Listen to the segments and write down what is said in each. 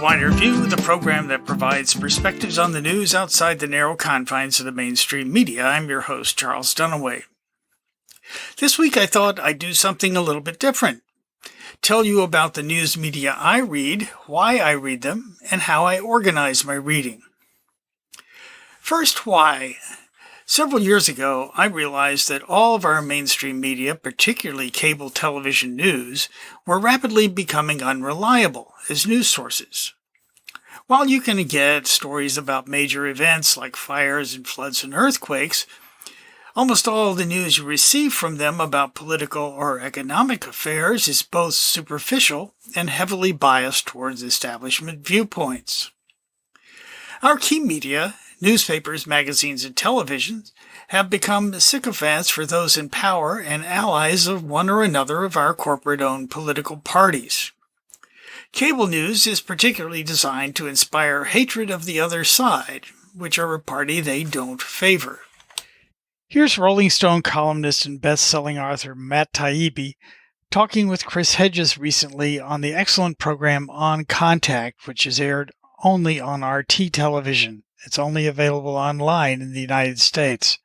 Wider View, the program that provides perspectives on the news outside the narrow confines of the mainstream media. I'm your host, Charles Dunaway. This week I thought I'd do something a little bit different. Tell you about the news media I read, why I read them, and how I organize my reading. First, why. Several years ago, I realized that all of our mainstream media, particularly cable television news, were rapidly becoming unreliable as news sources. While you can get stories about major events like fires and floods and earthquakes, almost all the news you receive from them about political or economic affairs is both superficial and heavily biased towards establishment viewpoints. Our key media, newspapers, magazines, and televisions, have become sycophants for those in power and allies of one or another of our corporate-owned political parties. Cable news is particularly designed to inspire hatred of the other side, whichever party they don't favor. Here's Rolling Stone columnist and best-selling author Matt Taibbi talking with Chris Hedges recently on the excellent program On Contact, which is aired only on RT television. It's only available online in the United States.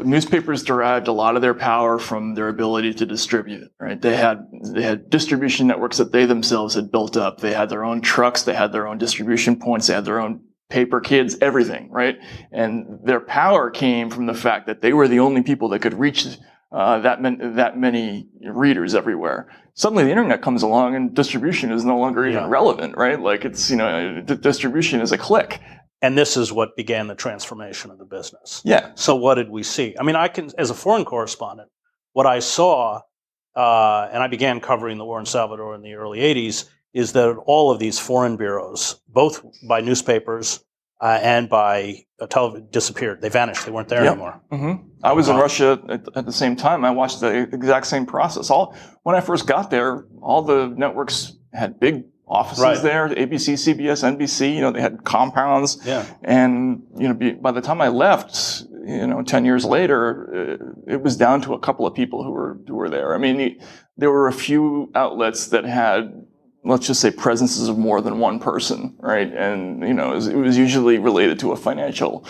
Newspapers derived a lot of their power from their ability to distribute, right? They had distribution networks that they themselves had built up. They had their own trucks, they had their own distribution points, they had their own paper kids, everything, right? And their power came from the fact that they were the only people that could reach that many readers everywhere. Suddenly the internet comes along and distribution is no longer even relevant, right? Like it's, distribution is a click. And this is what began the transformation of the business. Yeah. So what did we see? I mean, as a foreign correspondent, what I saw, and I began covering the war in Salvador in the early 80s, is that all of these foreign bureaus, both by newspapers and by television, disappeared. They vanished. They weren't there anymore. Mm-hmm. I was in Russia at the same time. I watched the exact same process. When I first got there, all the networks had big offices there, ABC, CBS, NBC, they had compounds. Yeah. And, by the time I left, 10 years later, it was down to a couple of people who were there. I mean, there were a few outlets that had, let's just say, presences of more than one person, right? And, it was usually related to a financial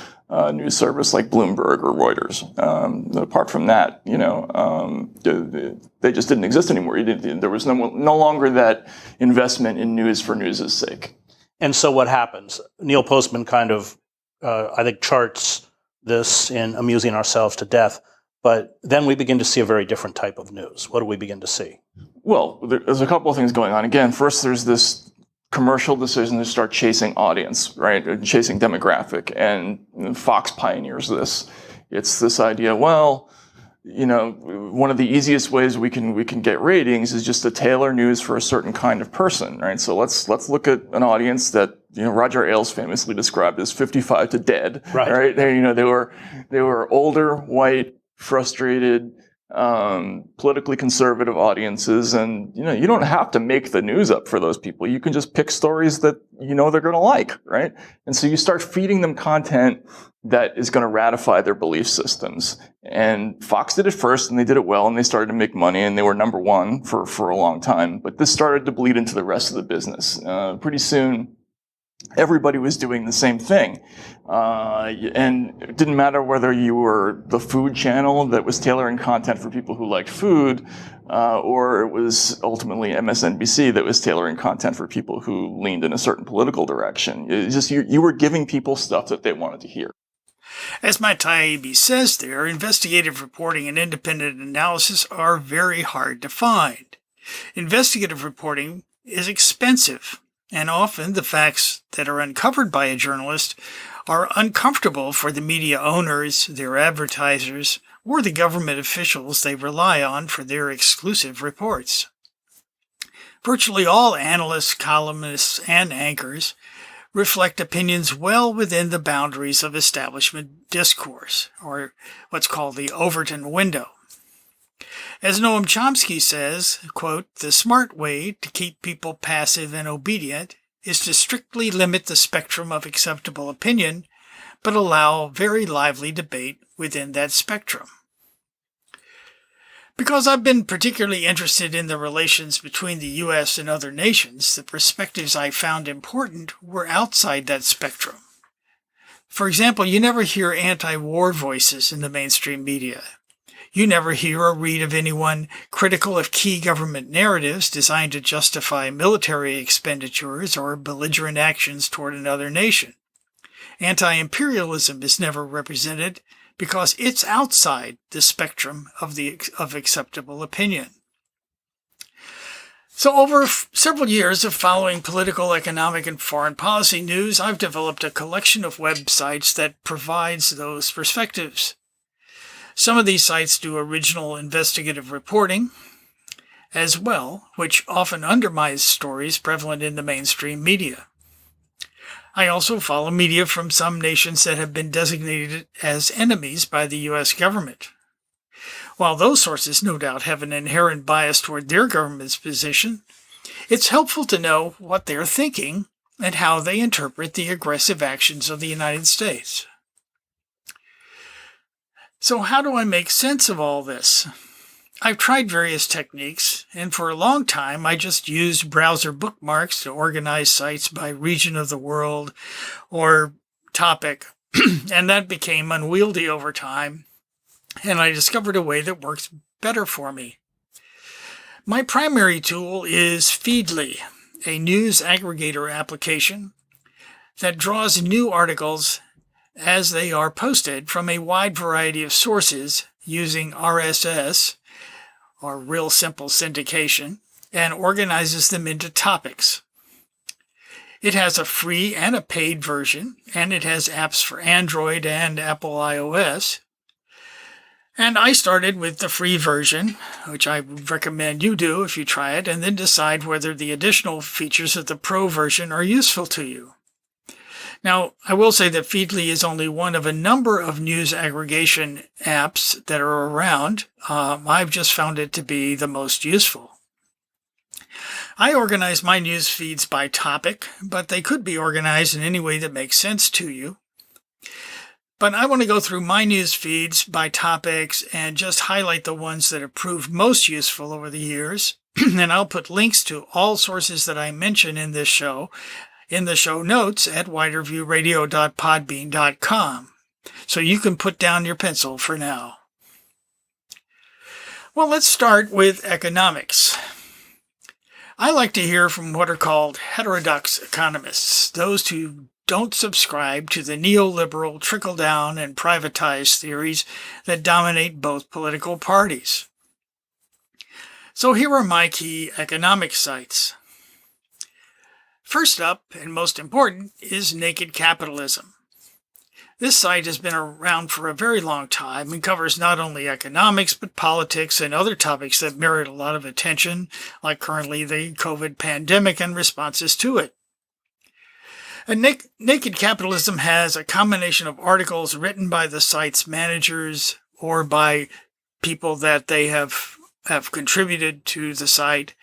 news service like Bloomberg or Reuters. Apart from that, they just didn't exist anymore. There was no longer that investment in news for news' sake. And so what happens? Neil Postman kind of, I think, charts this in Amusing Ourselves to Death. But then we begin to see a very different type of news. What do we begin to see? Well, there's a couple of things going on. Again, first, there's this commercial decision to start chasing audience, right? Chasing demographic. And Fox pioneers this. It's this idea, one of the easiest ways we can get ratings is just to tailor news for a certain kind of person, right? So let's look at an audience that, Roger Ailes famously described as 55 to dead, right? They were older, white, frustrated, politically conservative audiences, and you don't have to make the news up for those people. You can just pick stories that they're going to like, right? And so you start feeding them content that is going to ratify their belief systems. And Fox did it first, and they did it well, and they started to make money, and they were number one for a long time. But this started to bleed into the rest of the business. Pretty soon, everybody was doing the same thing. And it didn't matter whether you were the food channel that was tailoring content for people who liked food, or it was ultimately MSNBC that was tailoring content for people who leaned in a certain political direction. It's just you were giving people stuff that they wanted to hear. As Matt Taibbi says there, investigative reporting and independent analysis are very hard to find. Investigative reporting is expensive, and often the facts that are uncovered by a journalist are uncomfortable for the media owners, their advertisers, or the government officials they rely on for their exclusive reports. Virtually all analysts, columnists, and anchors reflect opinions well within the boundaries of establishment discourse, or what's called the Overton window. As Noam Chomsky says, quote, "The smart way to keep people passive and obedient is to strictly limit the spectrum of acceptable opinion, but allow very lively debate within that spectrum." Because I've been particularly interested in the relations between the U.S. and other nations, the perspectives I found important were outside that spectrum. For example, you never hear anti-war voices in the mainstream media. You never hear or read of anyone critical of key government narratives designed to justify military expenditures or belligerent actions toward another nation. Anti-imperialism is never represented because it's outside the spectrum of acceptable opinion. So over several years of following political, economic, and foreign policy news, I've developed a collection of websites that provides those perspectives. Some of these sites do original investigative reporting as well, which often undermines stories prevalent in the mainstream media. I also follow media from some nations that have been designated as enemies by the U.S. government. While those sources no doubt have an inherent bias toward their government's position, it's helpful to know what they're thinking and how they interpret the aggressive actions of the United States. So how do I make sense of all this? I've tried various techniques, and for a long time I just used browser bookmarks to organize sites by region of the world or topic, and that became unwieldy over time, and I discovered a way that works better for me. My primary tool is Feedly, a news aggregator application that draws new articles as they are posted from a wide variety of sources using RSS, or Real Simple Syndication, and organizes them into topics. It has a free and a paid version, and it has apps for Android and Apple iOS. And I started with the free version, which I would recommend you do if you try it, and then decide whether the additional features of the Pro version are useful to you. Now, I will say that Feedly is only one of a number of news aggregation apps that are around. I've just found it to be the most useful. I organize my news feeds by topic, but they could be organized in any way that makes sense to you. But I want to go through my news feeds by topics and just highlight the ones that have proved most useful over the years. And I'll put links to all sources that I mention in this show in the show notes at widerviewradio.podbean.com. So you can put down your pencil for now. Well, let's start with economics. I like to hear from what are called heterodox economists, those who don't subscribe to the neoliberal trickle-down and privatized theories that dominate both political parties. So here are my key economic sites. First up, and most important, is Naked Capitalism. This site has been around for a very long time and covers not only economics, but politics and other topics that merit a lot of attention, like currently the COVID pandemic and responses to it. Naked Capitalism has a combination of articles written by the site's managers or by people that they have contributed to the site,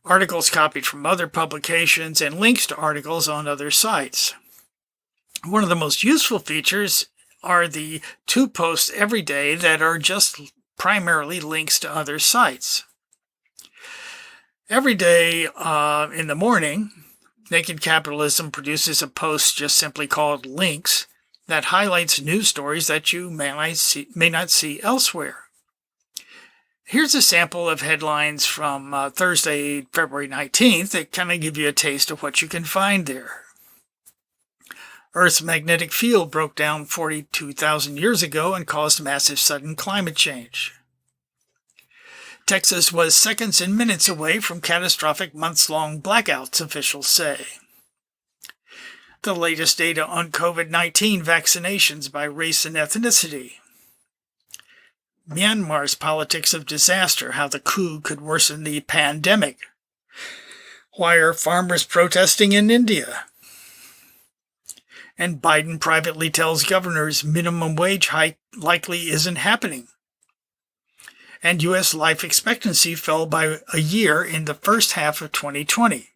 articles copied from other publications, and links to articles on other sites. One of the most useful features are the 2 posts every day that are just primarily links to other sites. Every day in the morning, Naked Capitalism produces a post just simply called Links that highlights news stories that you may not see elsewhere. Here's a sample of headlines from Thursday, February 19th that kind of give you a taste of what you can find there. Earth's magnetic field broke down 42,000 years ago and caused massive sudden climate change. Texas was seconds and minutes away from catastrophic months-long blackouts, officials say. The latest data on COVID-19 vaccinations by race and ethnicity. Myanmar's politics of disaster, how the coup could worsen the pandemic. Why are farmers protesting in India? And Biden privately tells governors minimum wage hike likely isn't happening. And U.S. life expectancy fell by a year in the first half of 2020.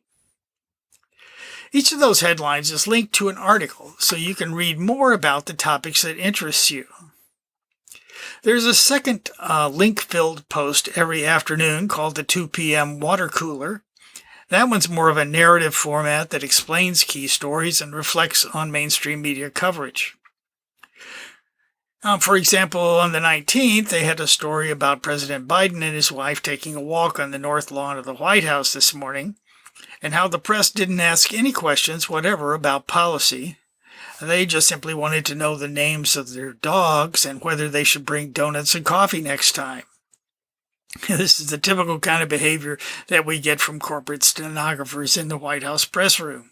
Each of those headlines is linked to an article, so you can read more about the topics that interest you. There's a second link-filled post every afternoon called the 2 p.m. Water Cooler. That one's more of a narrative format that explains key stories and reflects on mainstream media coverage. For example, on the 19th, they had a story about President Biden and his wife taking a walk on the north lawn of the White House this morning, and how the press didn't ask any questions whatever about policy. They just simply wanted to know the names of their dogs and whether they should bring donuts and coffee next time. This is the typical kind of behavior that we get from corporate stenographers in the White House press room.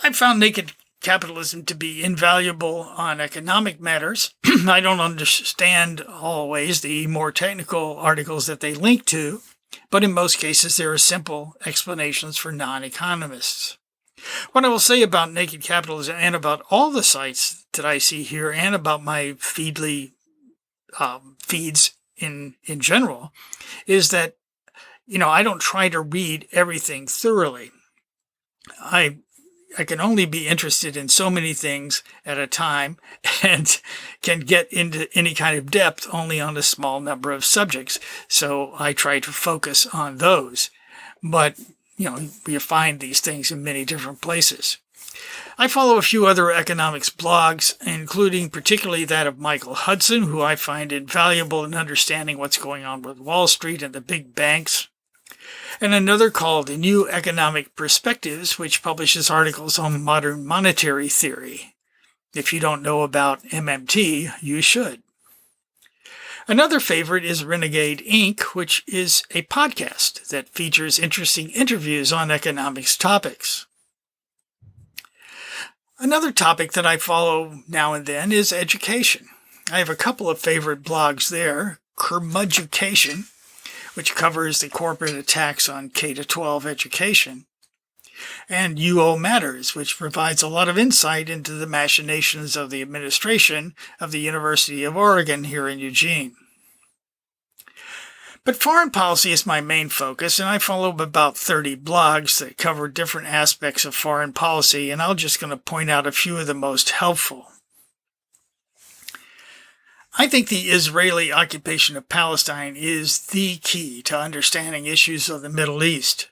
I found Naked Capitalism to be invaluable on economic matters. I don't understand always the more technical articles that they link to, but in most cases there are simple explanations for non-economists. What I will say about Naked Capitalism and about all the sites that I see here and about my feeds in general is that, I don't try to read everything thoroughly. I can only be interested in so many things at a time and can get into any kind of depth only on a small number of subjects. So I try to focus on those. But, we find these things in many different places. I follow a few other economics blogs, including particularly that of Michael Hudson, who I find invaluable in understanding what's going on with Wall Street and the big banks, and another called New Economic Perspectives, which publishes articles on modern monetary theory. If you don't know about MMT, you should. Another favorite is Renegade Inc., which is a podcast that features interesting interviews on economics topics. Another topic that I follow now and then is education. I have a couple of favorite blogs there. Curmudgucation, which covers the corporate attacks on K-12 education, and UO Matters, which provides a lot of insight into the machinations of the administration of the University of Oregon here in Eugene. But foreign policy is my main focus, and I follow about 30 blogs that cover different aspects of foreign policy, and I'm just going to point out a few of the most helpful. I think the Israeli occupation of Palestine is the key to understanding issues of the Middle East.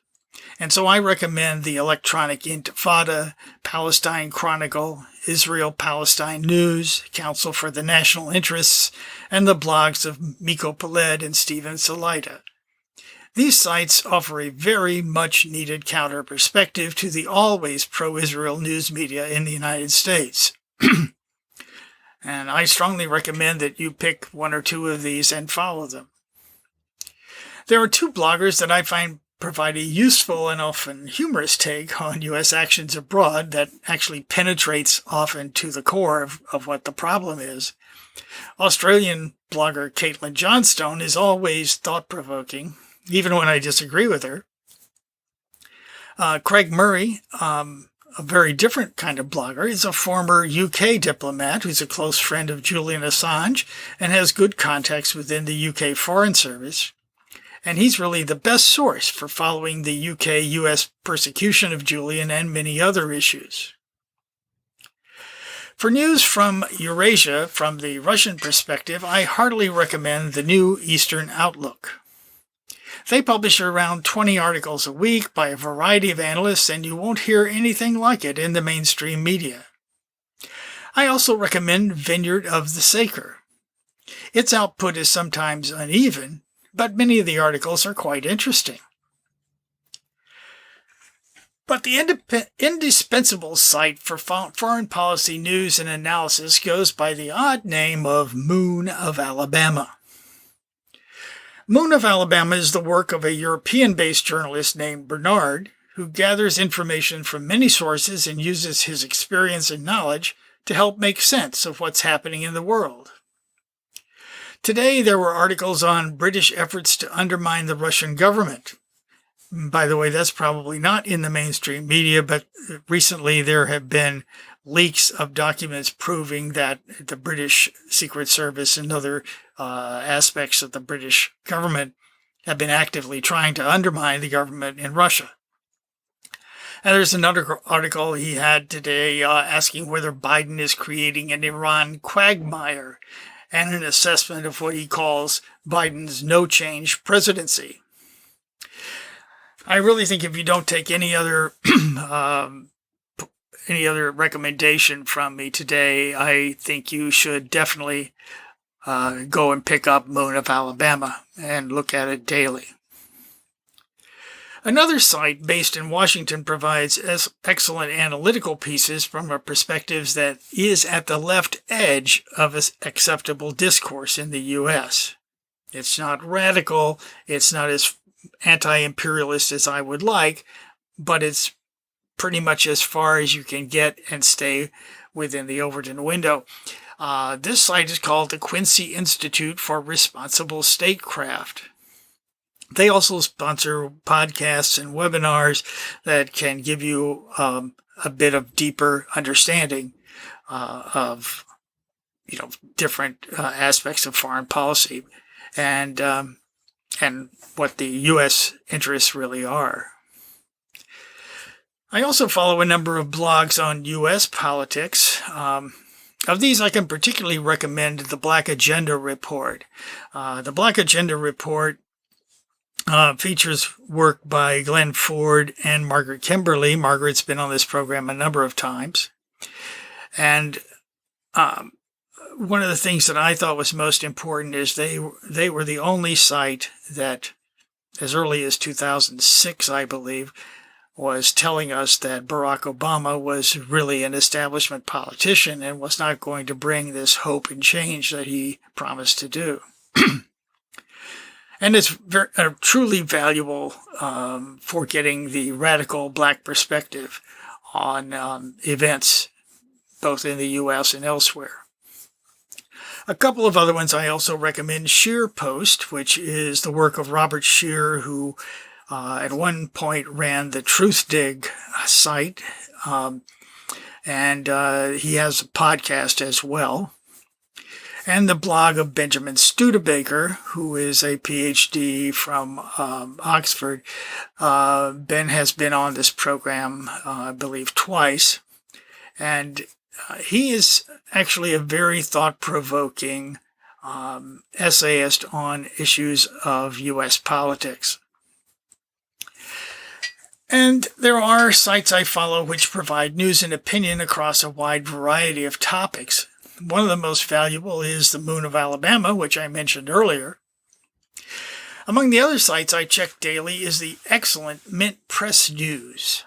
And so I recommend the electronic Intifada, Palestine Chronicle, Israel-Palestine News, Council for the National Interests, and the blogs of Miko Peled and Stephen Salaita. These sites offer a very much needed counter perspective to the always pro-Israel news media in the United States. And I strongly recommend that you pick one or two of these and follow them. There are two bloggers that I find provide a useful and often humorous take on U.S. actions abroad that actually penetrates often to the core of what the problem is. Australian blogger Caitlin Johnstone is always thought-provoking, even when I disagree with her. Craig Murray, a very different kind of blogger, is a former UK diplomat who's a close friend of Julian Assange and has good contacts within the UK Foreign Service. And he's really the best source for following the UK-US persecution of Julian and many other issues. For news from Eurasia from the Russian perspective, I heartily recommend the New Eastern Outlook. They publish around 20 articles a week by a variety of analysts, and you won't hear anything like it in the mainstream media. I also recommend Vineyard of the Saker. Its output is sometimes uneven, but many of the articles are quite interesting. But the Indispensible site for foreign policy news and analysis goes by the odd name of Moon of Alabama. Moon of Alabama is the work of a European-based journalist named Bernard, who gathers information from many sources and uses his experience and knowledge to help make sense of what's happening in the world. Today, there were articles on British efforts to undermine the Russian government. By the way, that's probably not in the mainstream media, but recently there have been leaks of documents proving that the British Secret Service and other aspects of the British government have been actively trying to undermine the government in Russia. And there's another article he had today asking whether Biden is creating an Iran quagmire and an assessment of what he calls Biden's no-change presidency. I really think if you don't take any other recommendation from me today, I think you should definitely go and pick up Moon of Alabama and look at it daily. Another site based in Washington provides excellent analytical pieces from a perspective that is at the left edge of acceptable discourse in the U.S. It's not radical, it's not as anti-imperialist as I would like, but it's pretty much as far as you can get and stay within the Overton window. This site is called the Quincy Institute for Responsible Statecraft. They also sponsor podcasts and webinars that can give you a bit of deeper understanding of different aspects of foreign policy and what the U.S. interests really are. I also follow a number of blogs on U.S. politics. Of these, I can particularly recommend the Black Agenda Report. The Black Agenda Report features work by Glenn Ford and Margaret Kimberly. Margaret's been on this program a number of times. And one of the things that I thought was most important is they were the only site that, as early as 2006, I believe, was telling us that Barack Obama was really an establishment politician and was not going to bring this hope and change that he promised to do. And it's truly valuable for getting the radical Black perspective on events both in the U.S. and elsewhere. A couple of other ones I also recommend. Scheerpost, which is the work of Robert Scheer, who at one point ran the TruthDig site, and he has a podcast as well. And the blog of Benjamin Studebaker, who is a PhD from Oxford. Ben has been on this program, I believe, twice. And he is actually a very thought-provoking essayist on issues of U.S. politics. And there are sites I follow which provide news and opinion across a wide variety of topics. One of the most valuable is the Moon of Alabama, which I mentioned earlier. Among the other sites I check daily is the excellent Mint Press News.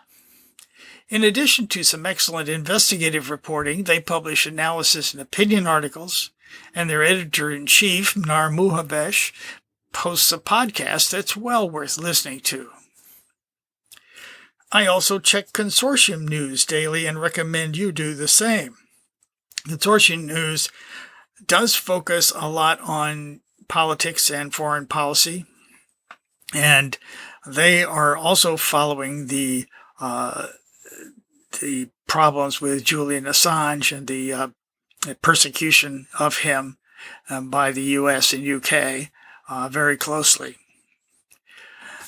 In addition to some excellent investigative reporting, they publish analysis and opinion articles, and their editor-in-chief, Nar Muhabesh, posts a podcast that's well worth listening to. I also check Consortium News daily and recommend you do the same. Consortium News does focus a lot on politics and foreign policy, and they are also following the problems with Julian Assange and the persecution of him by the U.S. and U.K. Very closely.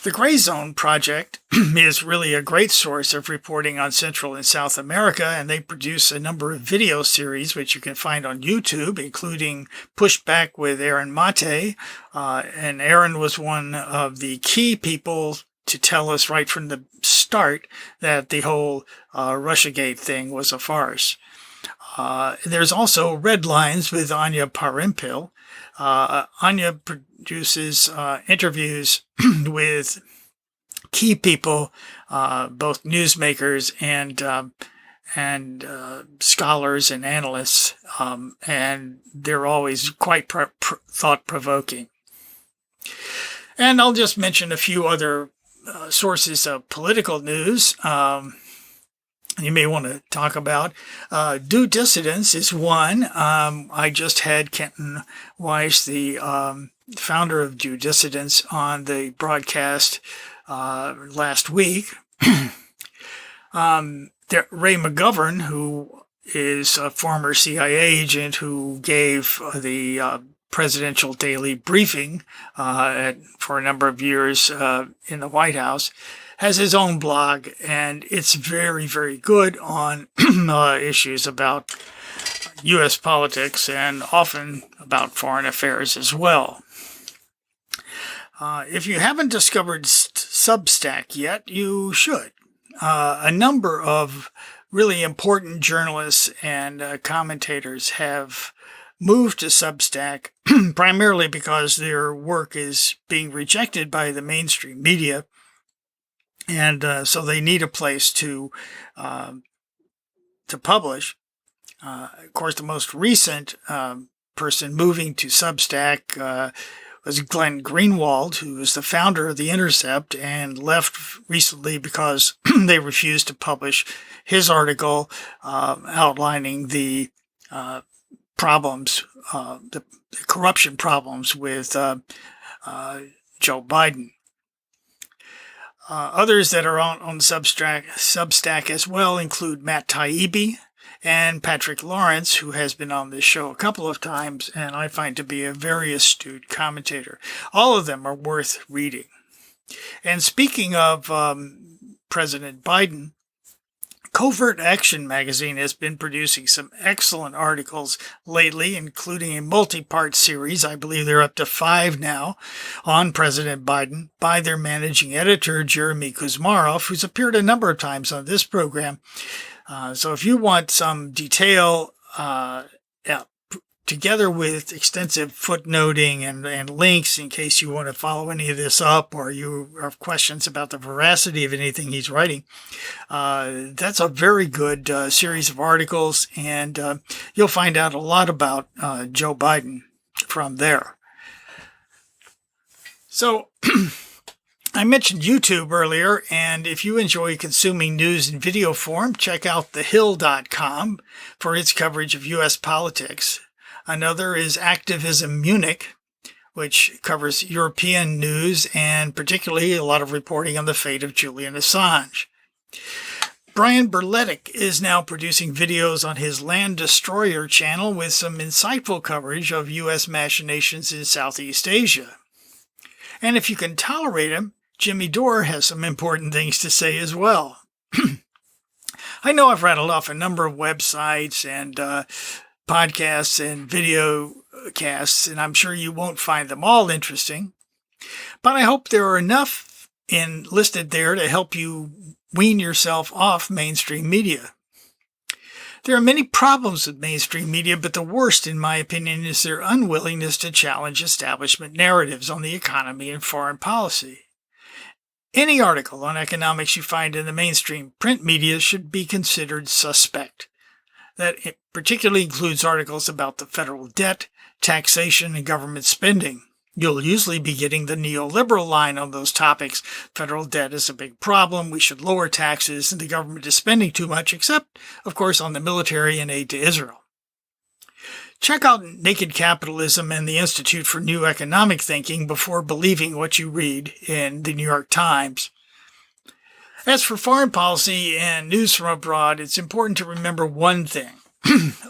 The Gray Zone Project is really a great source of reporting on Central and South America, and they produce a number of video series which you can find on YouTube, including Pushback with Aaron Mate. And Aaron was one of the key people to tell us right from the start that the whole Russiagate thing was a farce. There's also Red Lines with Anya Parampil. Anya produces interviews with key people, both newsmakers and scholars and analysts, and they're always quite thought-provoking. And I'll just mention a few other sources of political news you may want to talk about. Do Dissidence is one. I just had Kenton Weiss, the founder of Do Dissidence, on the broadcast last week. Ray McGovern, who is a former CIA agent who gave the presidential daily briefing for a number of years in the White House, has his own blog, and it's very, very good on issues about U.S. politics and often about foreign affairs as well. If you haven't discovered Substack yet, you should. A number of really important journalists and commentators have moved to Substack primarily because their work is being rejected by the mainstream media, and so they need a place to publish. Of course, the most recent person moving to Substack was Glenn Greenwald, who is the founder of The Intercept and left recently because they refused to publish his article outlining the problems, the corruption problems with Joe Biden. Others that are on Substack as well include Matt Taibbi and Patrick Lawrence, who has been on this show a couple of times, and I find to be a very astute commentator. All of them are worth reading. And speaking of President Biden, Covert Action magazine has been producing some excellent articles lately, including a multi-part series, I believe they're up to 5 now, on President Biden by their managing editor, Jeremy Kuzmarov, who's appeared a number of times on this program. So if you want some detail, together with extensive footnoting and links in case you want to follow any of this up or you have questions about the veracity of anything he's writing, that's a very good series of articles, and you'll find out a lot about Joe Biden from there. So I mentioned YouTube earlier, and if you enjoy consuming news in video form, check out thehill.com for its coverage of U.S. politics. Another is Activism Munich, which covers European news and particularly a lot of reporting on the fate of Julian Assange. Brian Berletic is now producing videos on his Land Destroyer channel with some insightful coverage of U.S. machinations in Southeast Asia. And if you can tolerate him, Jimmy Dore has some important things to say as well. I know I've rattled off a number of websites and podcasts and video casts, and I'm sure you won't find them all interesting, but I hope there are enough listed there to help you wean yourself off mainstream media. There are many problems with mainstream media, but the worst, in my opinion, is their unwillingness to challenge establishment narratives on the economy and foreign policy. Any article on economics you find in the mainstream print media should be considered suspect. That it particularly includes articles about the federal debt, taxation, and government spending. You'll usually be getting the neoliberal line on those topics. Federal debt is a big problem. We should lower taxes, and the government is spending too much, except, of course, on the military and aid to Israel. Check out Naked Capitalism and the Institute for New Economic Thinking before believing what you read in the New York Times. As for foreign policy and news from abroad, it's important to remember one thing.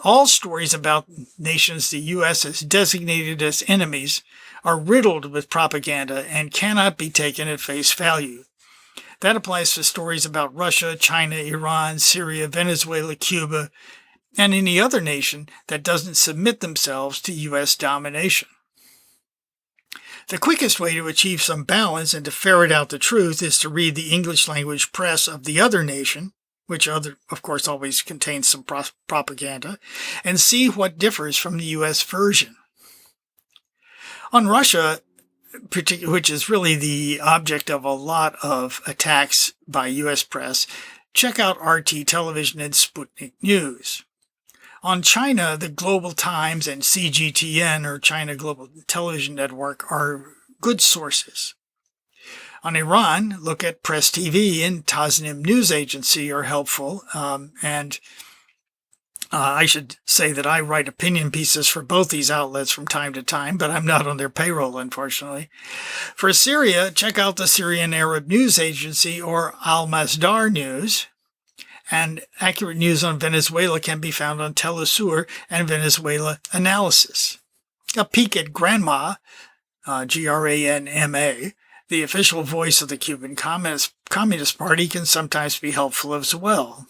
All stories about nations the U.S. has designated as enemies are riddled with propaganda and cannot be taken at face value. That applies to stories about Russia, China, Iran, Syria, Venezuela, Cuba, and any other nation that doesn't submit themselves to U.S. domination. The quickest way to achieve some balance and to ferret out the truth is to read the English language press of the other nation, which of course always contains some propaganda, and see what differs from the U.S. version. On Russia, which is really the object of a lot of attacks by U.S. press, check out RT Television and Sputnik News. On China, the Global Times and CGTN, or China Global Television Network, are good sources. On Iran, look at Press TV and Tasnim News Agency are helpful. I should say that I write opinion pieces for both these outlets from time to time, but I'm not on their payroll, unfortunately. For Syria, check out the Syrian Arab News Agency, or Al-Masdar News. And accurate news on Venezuela can be found on Telesur and Venezuela Analysis. A peek at Granma, Granma, the official voice of the Cuban Communist Party can sometimes be helpful as well.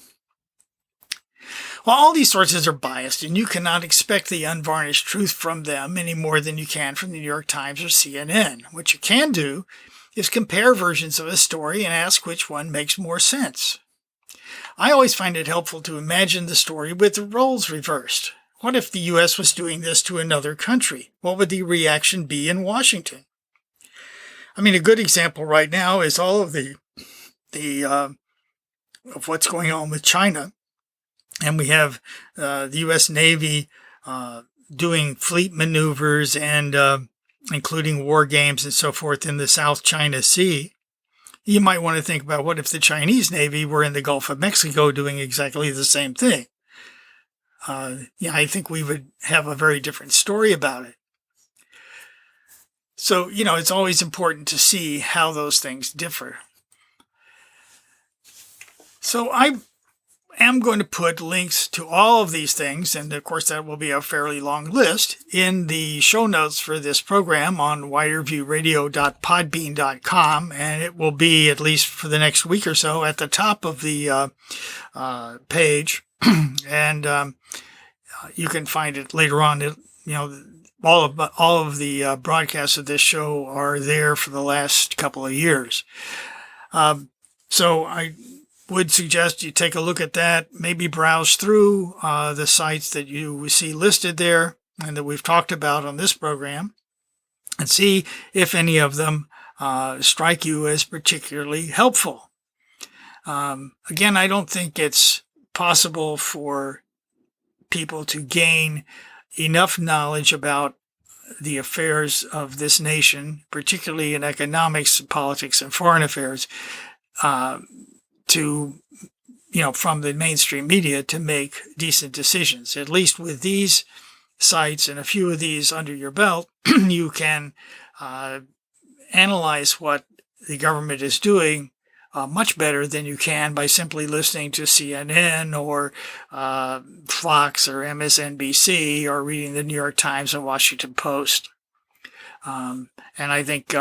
Well, all these sources are biased, and you cannot expect the unvarnished truth from them any more than you can from the New York Times or CNN. What you can do is compare versions of a story and ask which one makes more sense. I always find it helpful to imagine the story with the roles reversed. What if the U.S. was doing this to another country? What would the reaction be in Washington? I mean, a good example right now is all of of what's going on with China. And we have the U.S. Navy doing fleet maneuvers and including war games and so forth in the South China Sea. You might want to think about what if the Chinese Navy were in the Gulf of Mexico doing exactly the same thing. I think we would have a very different story about it. So, it's always important to see how those things differ. So I am going to put links to all of these things, and of course that will be a fairly long list, in the show notes for this program on widerviewradio.podbean.com, and it will be, at least for the next week or so, at the top of the page, and you can find it later on. All of the broadcasts of this show are there for the last couple of years. So I would suggest you take a look at that, maybe browse through the sites that you see listed there and that we've talked about on this program, and see if any of them strike you as particularly helpful. Again, I don't think it's possible for people to gain enough knowledge about the affairs of this nation, particularly in economics, politics, and foreign affairs, from the mainstream media to make decent decisions. At least with these sites and a few of these under your belt, you can analyze what the government is doing much better than you can by simply listening to CNN or Fox or MSNBC or reading the New York Times and Washington Post. And I think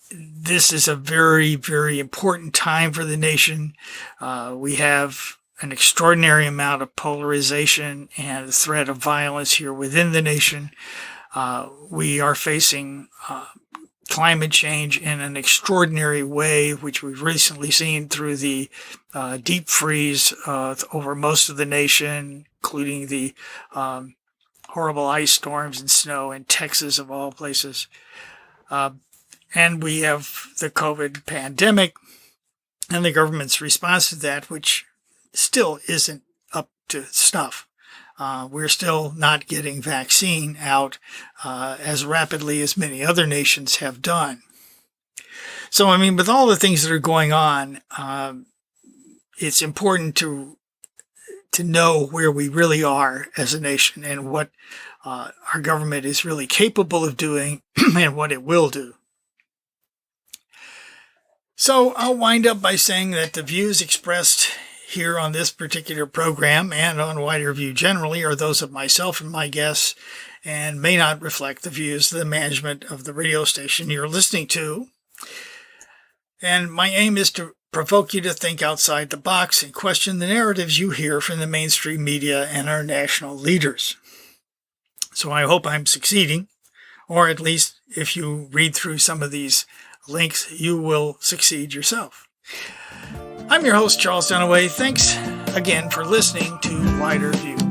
this is a very, very important time for the nation. We have an extraordinary amount of polarization and the threat of violence here within the nation. We are facing climate change in an extraordinary way, which we've recently seen through the deep freeze over most of the nation, including the horrible ice storms and snow in Texas, of all places. And we have the COVID pandemic and the government's response to that, which still isn't up to snuff. We're still not getting vaccine out as rapidly as many other nations have done. So, with all the things that are going on, it's important to know where we really are as a nation and what our government is really capable of doing and what it will do. So I'll wind up by saying that the views expressed here on this particular program and on Wider View generally are those of myself and my guests, and may not reflect the views of the management of the radio station you're listening to. And my aim is to provoke you to think outside the box and question the narratives you hear from the mainstream media and our national leaders. So I hope I'm succeeding, or at least if you read through some of these links, you will succeed yourself. I'm your host, Charles Dunaway. Thanks again for listening to Wider View.